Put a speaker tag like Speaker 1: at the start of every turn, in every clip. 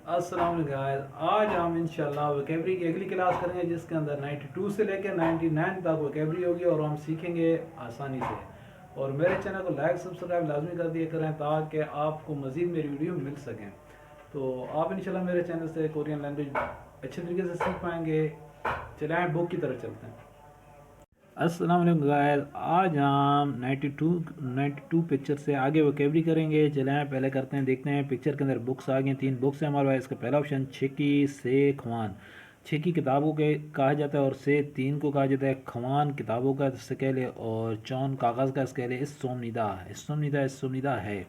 Speaker 1: السلام علیکم guys. آج ہم انشاءاللہ ویکیبری کی اگلی کلاس کریں گے جس کے اندر 92 سے لے کے 99 تک ویکیبری ہوگی اور ہم سیکھیں گے آسانی سے. اور میرے چینل کو لائک سبسکرائب لازمی کر دیا کریں تاکہ آپ کو مزید میری ویڈیو مل سکیں. تو آپ انشاءاللہ میرے چینل سے کورین لینگویج اچھے طریقے سے سیکھ پائیں گے. چلیں بک کی طرف چلتے ہیں. السلام علیکم گائز. آج ہم 92 پکچر سے آگے ویکیبری کریں گے. چلیں پہلے کرتے ہیں، دیکھتے ہیں پکچر کے اندر بکس آ گئے. 3 بکس ہیں ہمارے پاس. اس کا پہلا آپشن چھکی سے خوان. چھکی کتابوں کے کہا جاتا ہے اور سے 3 کو کہا جاتا ہے. خوان کتابوں کا اسکیل ہے اور چون کاغذ کا اسکیل ہے. اس سومنیدہ ہے.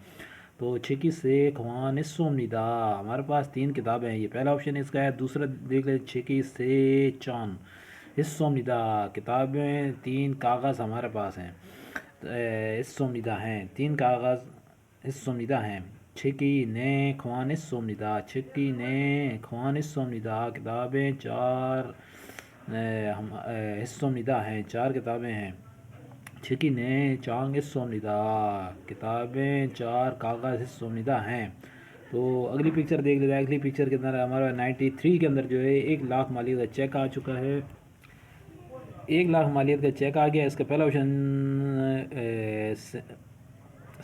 Speaker 1: تو چھکی سے خوان اس سومنیدہ ہمارے پاس 3 کتابیں ہیں. یہ پہلا آپشن اس کا ہے. دوسرا دیکھ لیں چھکی سے چون اس سومنیدہ کتابیں 3 کاغذ ہمارے پاس ہیں. اس سومنیدہ ہیں 3 کاغذ اس سومنیدہ ہیں. چھکی نے خوان اس سومنیدہ. چھکی نے خوان اس سومنیدہ کتابیں 4 اس سومنیدہ ہیں. 4 کتابیں ہیں. چھکی نے چانگ اس سومنیدہ کتابیں 4 کاغذ اس سومنیدہ ہیں. تو اگلی پکچر دیکھ لیتے ہیں. اگلی پکچر کے اندر ہمارا 93 کے اندر جو ہے 1 لاکھ مالیت کا چیک آ چکا ہے. 1 لاکھ مالیت کا چیک آ گیا. اس کا پہلا آپشن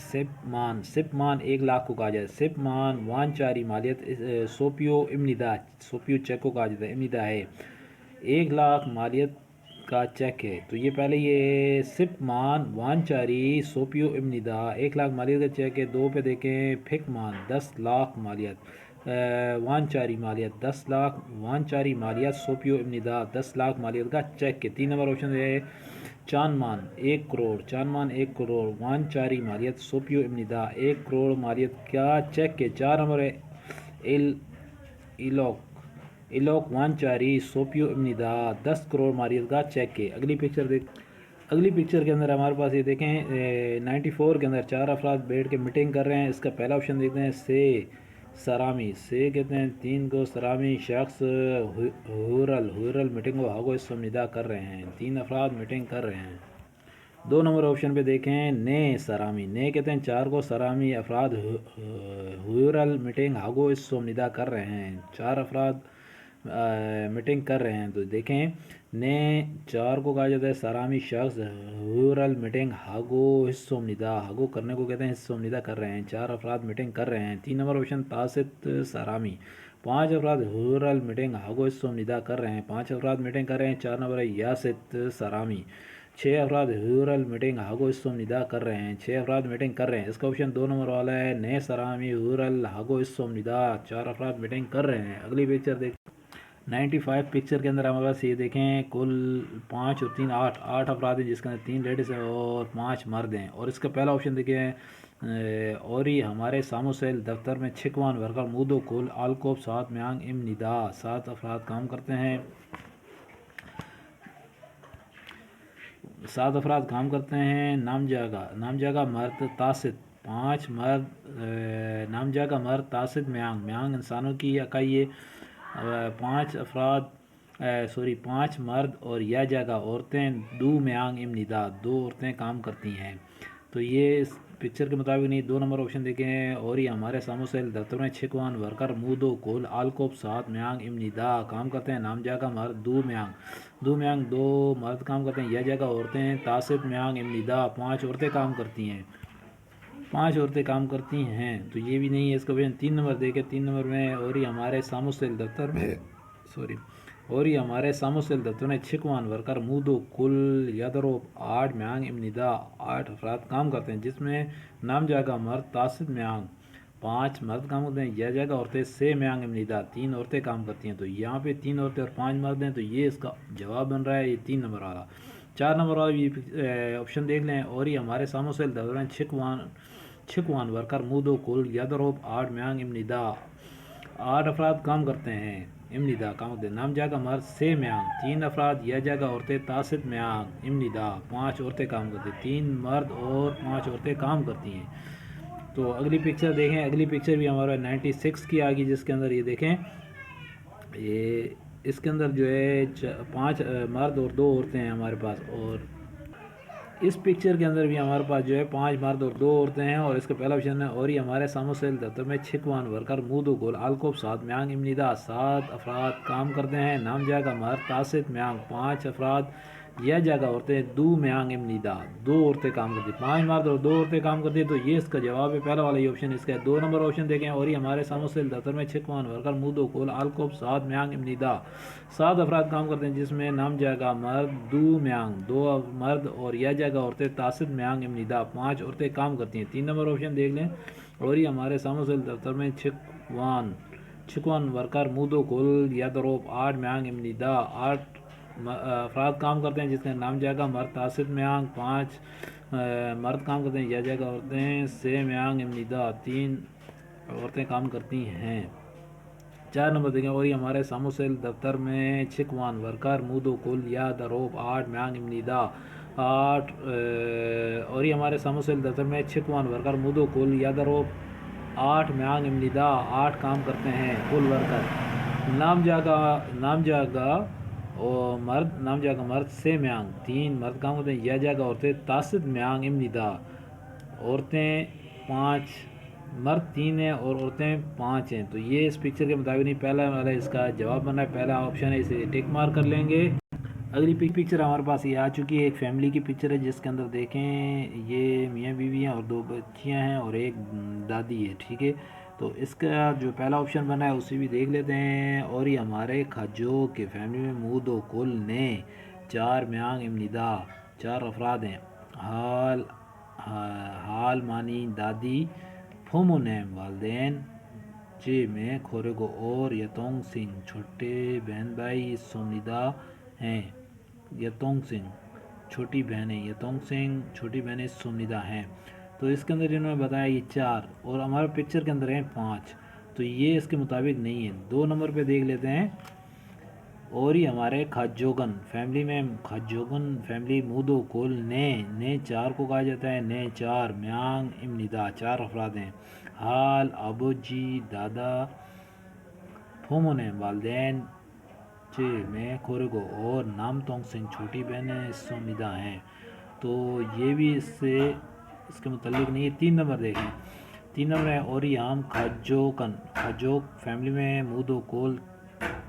Speaker 1: سپ مان 1 لاکھ کو کہا جاتا ہے. سپ مان وان چاری مالیت سوپیو امنیدہ. سوپیو چیک کو کہا جاتا ہے. امنیدہ ہے 1 لاکھ مالیت کا چیک ہے. تو یہ پہلے یہ سپ مان وان چاری سوپیو امنیدہ 1 لاکھ مالیت کا چیک ہے. 2 پہ دیکھیں پھک مان 10 لاکھ مالیت وان چاری مالیت 10 لاکھ وان چاری مالیت سوپیو امنیدہ 10 لاکھ مالیت کا چیک کے. 3 نمبر آپشن ہے چان مان 1 کروڑ. چان مان 1 کروڑ وان چاری مالیت سوپیو امنیدہ 1 کروڑ مالیت کا چیک کے. 4 نمبر ہے ایلوک وان چاری سوپیو امنیدہ 10 کروڑ مالیت کا چیک کے. اگلی پکچر کے اندر ہمارے پاس یہ دیکھیں 94 کے اندر 4 افراد بیٹھ کے میٹنگ کر رہے ہیں. اس کا پہلا آپشن دیکھتے ہیں سے سرامی. سے کہتے ہیں 3 کو سرامی شخص ہورل میٹنگ کو ہاگو اس سومنیدہ کر رہے ہیں. 3 افراد میٹنگ کر رہے ہیں. 2 نمبر آپشن پہ دیکھیں نے سرامی. نے کہتے ہیں 4 کو سرامی افراد ہورل میٹنگ ہاگو اس سومنیدہ کر رہے ہیں. 4 افراد میٹنگ کر رہے ہیں. تو دیکھیں نے 4 کو کہا جاتا ہے سرامی شخص ہورل میٹنگ ہاگو اس سومنیدہ. ہاگو کرنے کو کہتے ہیں اس سومنیدہ کر رہے ہیں. 4 افراد میٹنگ کر رہے ہیں. 3 نمبر آپشن تاسط سرامی. 5 افراد ہورل میٹنگ ہاگو اس سومنیدہ کر رہے ہیں. 5 افراد میٹنگ کر رہے ہیں. 4 نمبر یاسط سرامی. 6 افراد ہورل میٹنگ ہاگو اس سومنیدہ کر رہے ہیں. 6 افراد میٹنگ کر رہے ہیں. اس کا آپشن 2 نمبر والا ہے نئے سرامی ہورل ہاگو اس سومنیدہ 4 افراد میٹنگ کر رہے ہیں. اگلی پکچر دیکھ 95 پکچر کے اندر ہمارے پاس یہ دیکھیں کل 5 اور 3 8 افراد ہیں جس کے اندر 3 لیڈیز ہیں اور 5 مرد ہیں. اور اس کا پہلا آپشن دیکھیں اوری ہمارے ساموسیل دفتر میں چھکوان ورکر مودو کل آلکوب 7 میانگ امنیدہ 7 افراد کام کرتے ہیں. 7 افراد کام کرتے ہیں. نام جگہ مرد تاسط 5 مرد نام جگہ مرد تاسط میانگ انسانوں کی اکائی ہے. 5 افراد 5 مرد اور یا جگہ عورتیں دو میانگ امنیدہ 2 عورتیں کام کرتی ہیں. تو یہ اس پکچر کے مطابق نہیں. 2 نمبر آپشن دیکھیں اور یہ ہمارے ساموسیل دفتر میں چھکوان ورکر مودو کول آلکوب 7 میانگ امنیدہ کام کرتے ہیں. نام جگہ مرد 2 میانگ 2 مرد کام کرتے ہیں. یا جگہ عورتیں تاسط میانگ امنیدہ 5 عورتیں کام کرتی ہیں. 5 عورتیں کام کرتی ہیں. تو یہ بھی نہیں ہے. اس کا آپشن 3 نمبر دیکھیں. 3 نمبر میں اور یہ ہمارے ساموسیل دفتر میں چھکوان ورکر مودو کل یادروب 8 میانگ امنیدہ 8 افراد کام کرتے ہیں جس میں نام جگہ مرد تاسط میانگ 5 مرد کام کرتے ہیں. یا جگہ عورتیں سے میانگ امنیدہ 3 عورتیں کام کرتی ہیں. تو یہاں پہ 3 عورتیں اور 5 مرد ہیں. تو یہ اس کا جواب بن رہا ہے یہ 3 نمبر والا. 4 نمبر والا یہ آپشن دیکھ لیں اور یہ ہمارے ساموسیل دفتر چھکوان ورکر مودو کل یادروب 8 میانگ امنیدہ 8 افراد کام کرتے ہیں. امنیدہ کام کرتے ہیں. نام جگہ مرد سے میانگ 3 افراد. یا جگہ عورتیں تاسط میانگ امنیدہ 5 عورتیں کام کرتی ہیں. 3 مرد اور 5 عورتیں کام کرتی ہیں. تو اگلی پکچر دیکھیں. اگلی پکچر بھی ہمارا 96 کی آگی جس کے اندر یہ دیکھیں یہ اس کے اندر جو ہے 5 مرد اور 2 عورتیں ہیں ہمارے پاس. اور اس پکچر کے اندر بھی ہمارے پاس جو ہے 5 مرد اور 2 عورتیں ہیں، اور اس کا پہلا آپشن ہے اور یہ ہمارے ساموسیل دفتر میں چھکوان ورکر مودو گول آلکوب 7 میانگ امنیدا 7 افراد کام کرتے ہیں، نام جگہ مرد تاسط میانگ 5 افراد، یہ جگہ عورتیں دو میانگ امنیدا 2 عورتیں کام کرتی ہیں، 5 مرد اور 2 عورتیں کام کرتی ہیں، تو یہ اس کا جواب ہے پہلا والا یہ آپشن اس کا ہے۔ 2 نمبر آپشن دیکھیں، اور یہ ہمارے ساموسیل دفتر میں چھکوان ورکر مودو گول آلکوب 7 میانگ امنیدا 7 افراد کام کرتے ہیں، جس میں نام جگہ مرد 2 میانگ 2 مرد اور یہ جگہ عورتیں تاسط میانگ امنیدا 5 عورتیں کام کرتی ہیں۔ 3 نمبر آپشن دیکھ لیں، اور یہ ہمارے ساموسیل دفتر میں چھکوان ورکر مودو گول یادروپ 8 میانگ امنیدا 8 افراد کام کرتے ہیں، جس میں نام جگہ مرد تاسط میانگ 5 مرد کام کرتے ہیں، یہ جگہ عورتیں سے میانگ امنیدا 3 عورتیں کام کرتی ہیں۔ 4 نمبر دیکھیں، اور یہ ہمارے ساموسیل دفتر میں چھکوان ورکر مودو کل یا دروپ 8 میانگ امنیدا 8 اور یہ ہمارے ساموسیل دفتر میں چھکوان ورکر مودو کل یا دروپ 8 میانگ امنیدا 8 کام کرتے ہیں کل ورکر، نام جگہ اور نام جگہ مرد سے میانگ 3 مرد کام کرتے ہیں، یہ جگہ عورتیں تاسط میانگ امنیدا عورتیں 5 مرد 3 ہیں اور عورتیں 5 ہیں، تو یہ اس پکچر کے مطابق نہیں، پہلا والا اس کا جواب بننا ہے، پہلا آپشن ہے، اسے ٹک مار کر لیں گے۔ اگلی پکچر ہمارے پاس یہ آ چکی ہے، ایک فیملی کی پکچر ہے جس کے اندر دیکھیں یہ میاں بیوی ہیں اور 2 بچیاں ہیں اور ایک دادی ہے، ٹھیک ہے، تو اس کا جو پہلا آپشن بنا ہے اسے بھی دیکھ لیتے ہیں، اور یہ ہمارے کھجو کے فیملی میں مودو کل نے 4 میانگ امنیدا 4 افراد ہیں، حال مانی دادی پھومو نیم والدین جے میں کھورگو اور یتونگ سنگھ چھوٹے بہن بھائی سومنیدا ہیں، یتونگ سنگھ چھوٹی بہنیں یتونگ سنگھ چھوٹی بہنیں سومنیدا ہیں، تو اس کے اندر انہوں نے بتایا یہ 4 اور ہمارے پکچر کے اندر ہیں 5، تو یہ اس کے مطابق نہیں ہے۔ 2 نمبر پہ دیکھ لیتے ہیں، اور یہ ہمارے کھجوگن فیملی میں کھجوگن فیملی مودو کول نے 4 کو کہا جاتا ہے، نے 4 میانگ امنیدا 4 افراد ہیں، حال ابو جی دادا پھومو نے والدین چے میں کھورگو اور نام تونگ سنگھ چھوٹی بہنیں سومنیدا ہیں، تو یہ بھی اس کے متعلق نہیں ہے۔ 3 نمبر دیکھیں، 3 نمبر ہے، اور یہ ہم کھجوک فیملی میں مودو کول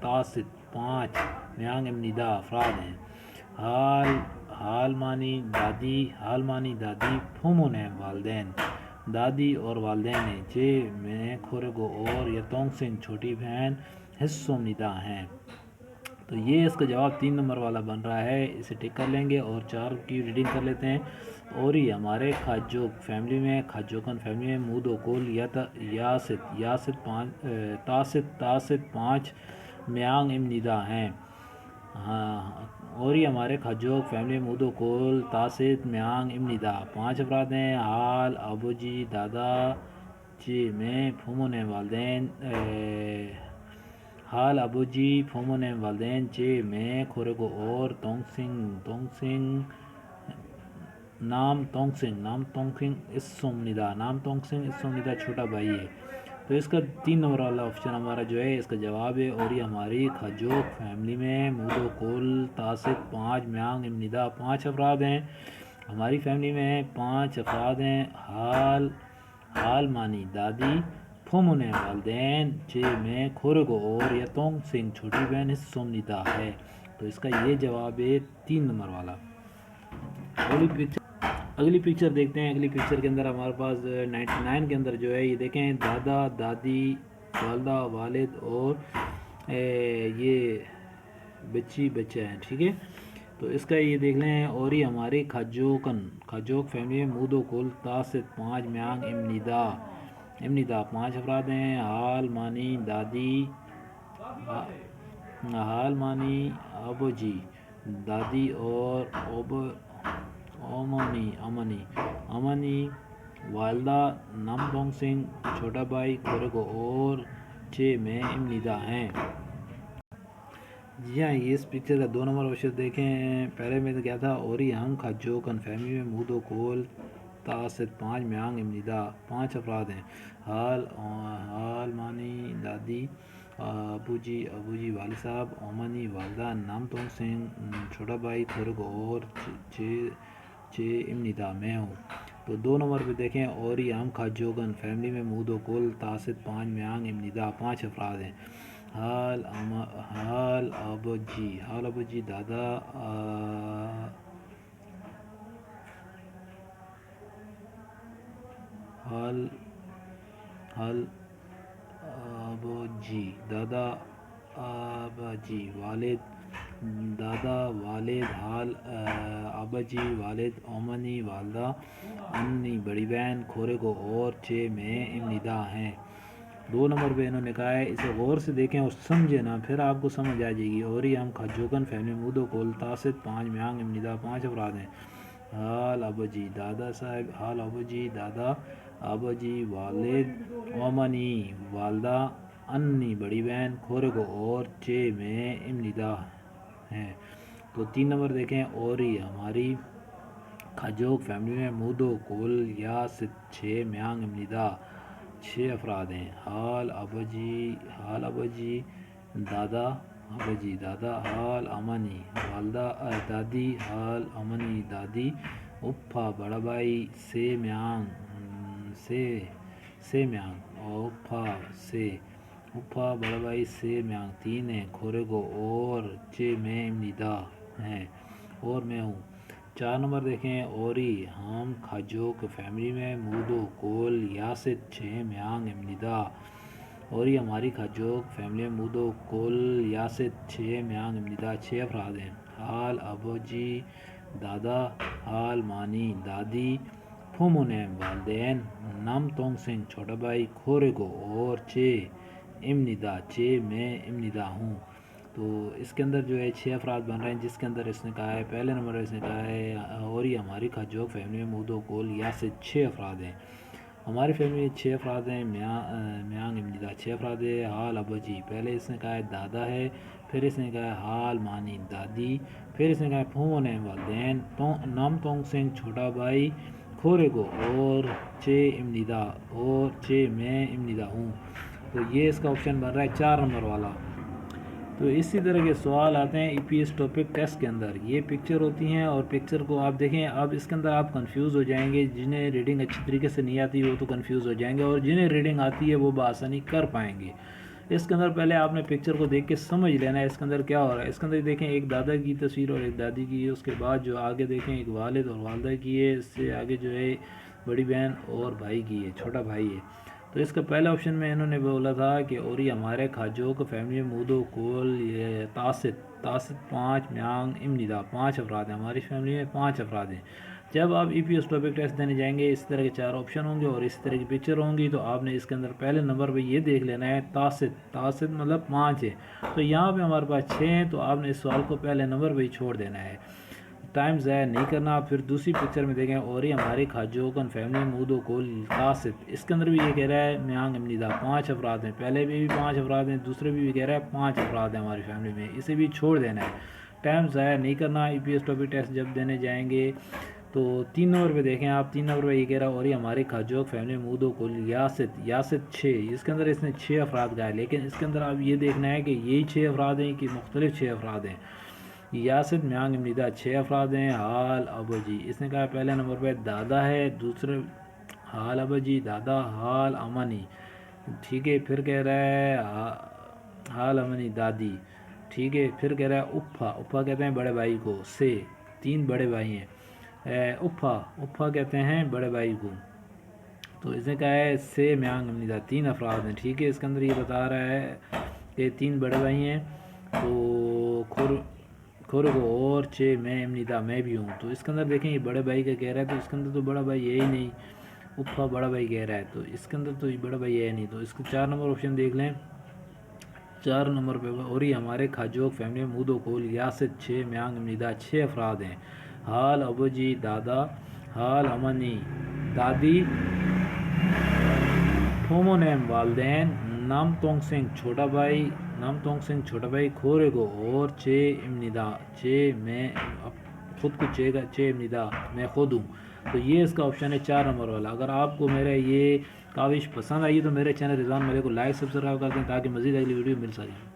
Speaker 1: تاسط 5 میانگ امنیدا افراد ہیں، حال مانی دادی پھومو نے والدین دادی اور والدین ہیں، جے میں کھورگو اور یتونگ سنگھ چھوٹی بہن سومنیدا ہیں، تو یہ اس کا جواب 3 نمبر والا بن رہا ہے، اسے ٹک کر لیں گے اور 4 کی ریڈنگ کر لیتے ہیں، اور یہ ہمارے کھجوک فیملی میں کھجوکن فیملی میں مودو کول تاسط 5 میانگ امنیدا ہیں، اور یہ ہمارے کھجوک فیملی میں مودو کول تاسط میانگ امنیدا 5 افراد ہیں، حال ابو جی دادا جی میں پھومو نے والدین حال ابو جی پھومو نے والدین چے میں کھورگو اور نام تونگ سنگھ اس سومنیدا چھوٹا بھائی ہے، تو اس کا 3 نمبر والا آپشن ہمارا جو ہے اس کا جواب ہے، اور یہ ہماری کھجوک فیملی میں مودو کول تاسط 5 میانگ امنیدا 5 افراد ہیں، ہماری فیملی میں 5 افراد ہیں، حال مانی دادی پھومو نے والدین چے میں کھورگو اور یتونگ سنگھ چھوٹی بہن سومنیدا ہے، تو اس کا یہ جواب ہے 3 نمبر والا۔ اگلی پکچر دیکھتے ہیں، اگلی پکچر کے اندر ہمارے پاس 99 کے اندر جو ہے یہ دیکھیں دادا دادی والدہ والد اور یہ بچہ ہیں، ٹھیک ہے، تو اس کا یہ دیکھ لیں، اور یہ ہماری کھجوک فیملی میں مودو کول تاسط 5 میانگ امنیدا 5 افراد ہیں، حال مانی ابو جی دادی اور امنی والدہ نامدونگ سنگھ چھوٹا بھائی کھورگو اور چے میں امنیدا ہیں۔ جی ہاں، یہ اس پکچر کا 2 نمبر آپشن دیکھیں، پہلے میں نے کیا تھا، اور یہ ہم کھجوکن فیملی میں مودو کول تاسط 5 میانگ امنیدا 5 افراد ہیں، حال مانی دادی ابو جی والد صاحب امنی والدہ نام تونگ سنگھ چھوٹا بھائی کھورگو اور چے امندا میں ہوں۔ تو 2 نمبر پہ دیکھیں اوری ہم کھاجوگن فیملی میں مود و کل تاسد 5 میانگ امندا 5 افراد ہیں۔ حال ابجی دادا حال ابجی دادا ابجی والد دادا والد حال ابجی والد اومنی والدہ انی بڑی بہن کھورے کو اور چھ میں امندا ہیں۔ 2 نمبر پہ انہوں نے کہا ہے اسے غور سے دیکھیں اور سمجھے نا، پھر آپ کو سمجھ آ جائے گی۔ اوری ہم کھجوگن فیملی مود و کل تاسد 5 میانگ امندا 5 افراد ہیں۔ حال ابجی دادا صاحب حال ابجی دادا ابجی والد اومنی والدہ انی بڑی بہن کھورے کو اور چھ میں امندا ہیں۔ تو 3 نمبر دیکھیں اوری ہماری کھجوگ فیملی میں مود و کل یا 6 میانگ امندا 6 افراد ہیں۔ حال ابجی دادا حال امنی والدہ دادی حال امنی دادی اپھا بڑا بھائی سے میانگ اپھا بڑا بھائی سے میانگ 3 ہیں کھورے کو اور چھ میں امندا ہیں اور میں ہوں۔ 4 نمبر دیکھیں اوری ہم کھجوگ فیملی میں مود و کل یاست 6 میانگ امندا اوری ہماری کھجوگ فیملی میں مود و کل یاست 6 میانگ امندا 6 افراد ہیں۔ حال ابوجی دادا حال مانی دادی پھومونیم والدین نام تونگ سنگھ چھوٹا بھائی کھورے کو اور چھ امندا 6 میں امندا ہوں۔ تو اس کے اندر جو ہے 6 افراد بن رہے ہیں، جس کے اندر اس نے کہا ہے پہلے نمبر اس نے کہا ہے اوری ہماری کھجوگ فیملی میں مود و کل یاست 6 افراد ہیں۔ ہماری فیملی میں 6 افراد ہیں، میانگ امندا 6 افراد ہے۔ حال ابوجی پہلے اس نے کہا ہے دادا ہے، پھر اس نے کہا ہے حال مانی دادی، پھر اس نے کہا ہے پھومونیم والدین نام تونگ سنگھ چھوٹا بھائی کھورے کو اور چھ امندا اور چھ میں امندا ہوں۔ تو یہ اس کا آپشن بن رہا ہے 4 نمبر والا۔ تو اسی طرح کے سوال آتے ہیں ای پی ایس ٹاپک ٹیسٹ کے اندر، یہ پکچر ہوتی ہیں اور پکچر کو آپ دیکھیں۔ اب اس کے اندر آپ کنفیوز ہو جائیں گے، جنہیں ریڈنگ اچھی طریقے سے نہیں آتی وہ تو کنفیوز ہو جائیں گے، اور جنہیں ریڈنگ آتی ہے وہ بآسانی کر پائیں گے۔ اس کے اندر پہلے آپ نے پکچر کو دیکھ کے سمجھ لینا ہے اس کے اندر کیا ہو رہا ہے۔ اس کے اندر دیکھیں ایک دادا کی تصویر اور ایک دادی کی ہے، اس کے بعد جو آگے دیکھیں ایک والد اور والدہ کی ہے، اس سے آگے جو ہے بڑی بہن اور بھائی کی ہے، چھوٹا بھائی ہے۔ تو اس کا پہلا آپشن میں انہوں نے بولا تھا کہ اوری ہمارے کھجوگ فیملی میں مود و کل تاسد 5 میانگ امندا 5 افراد ہیں، ہماری فیملی میں 5 افراد ہیں۔ جب آپ ای پی ایس ٹاپک ٹیسٹ دینے جائیں گے اس طرح کے 4 آپشن ہوں گے اور اس طرح کی پکچر ہوں گی، تو آپ نے اس کے اندر پہلے نمبر پہ یہ دیکھ لینا ہے تاسد مطلب 5 ہے، تو یہاں پہ ہمارے پاس 6 ہیں، تو آپ نے اس سوال کو پہلے نمبر پہ ہی چھوڑ دینا ہے، ٹائم ضائع نہیں کرنا۔ پھر دوسری پکچر میں دیکھیں اوری ہماری کھجوگن فیملی مود و کل تاسد، اس کے اندر بھی یہ کہہ رہا ہے میانگ امندا 5 افراد ہیں، پہلے بھی 5 افراد ہیں، دوسرے بھی کہہ رہا ہے 5 افراد ہیں ہماری فیملی میں، اسے بھی چھوڑ دینا ہے، ٹائم ضائع نہیں کرنا۔ ای پی ایس ٹاپک ٹیسٹ جب دینے جائیں گے تو 3 نمبر پہ دیکھیں آپ، 3 نمبر پہ یہ کہہ رہا ہے اوری ہماری کھجوگ فیملی میں مود و کل یاست 6، اس کے اندر اس نے 6 افراد کہا ہے، لیکن اس کے اندر آپ یہ دیکھنا ہے کہ یہی 6 افراد ہیں کہ مختلف 6 افراد ہیں۔ یاست میانگ امندا 6 افراد ہیں۔ حال ابوجی اس نے کہا پہلے نمبر پہ دادا ہے، دوسرے حال ابوجی دادا حال امنی، ٹھیک ہے، پھر کہہ رہا ہے حال امنی دادی، ٹھیک ہے، پھر کہہ رہا ہے اپھا کہتے ہیں بڑے بھائی کو، سے 3 بڑے بھائی ہیں، اپھا کہتے ہیں بڑے بھائی کو، تو اس نے کہا ہے سے میانگ امندا 3 افراد ہیں، ٹھیک ہے۔ اس کے اندر یہ بتا رہا ہے کہ 3 بڑے بھائی ہیں، تو کھورے کو اور 6 میں امندا میں بھی ہوں، تو اس کے اندر دیکھیں یہ بڑے بھائی کا کہہ رہا ہے، تو اس کے اندر تو بڑا بھائی ہے ہی نہیں، اپھا بڑا بھائی کہہ رہا ہے، تو اس کے اندر تو یہ بڑا بھائی ہے نہیں، تو اس کے 4 نمبر آپشن دیکھ لیں۔ 4 نمبر پہ اوری ہمارے کھجوگ فیملی میں مود و کل یاست 6 میانگ امندا 6 افراد ہیں۔ حال ابوجی دادا حال امنی دادی پھومونیم والدین نام تونگ سنگھ چھوٹا بھائی کھورے کو اور 6 امندا 6 میں خود کو 6 امندا میں خود ہوں، تو یہ اس کا آپشن ہے 4 نمبر والا۔ اگر آپ کو میرا یہ کاوش پسند آئی تو میرے چینل رضوان ملک کو لائک سبسکرائب کر دیں تاکہ مزید اگلی ویڈیو مل سکے۔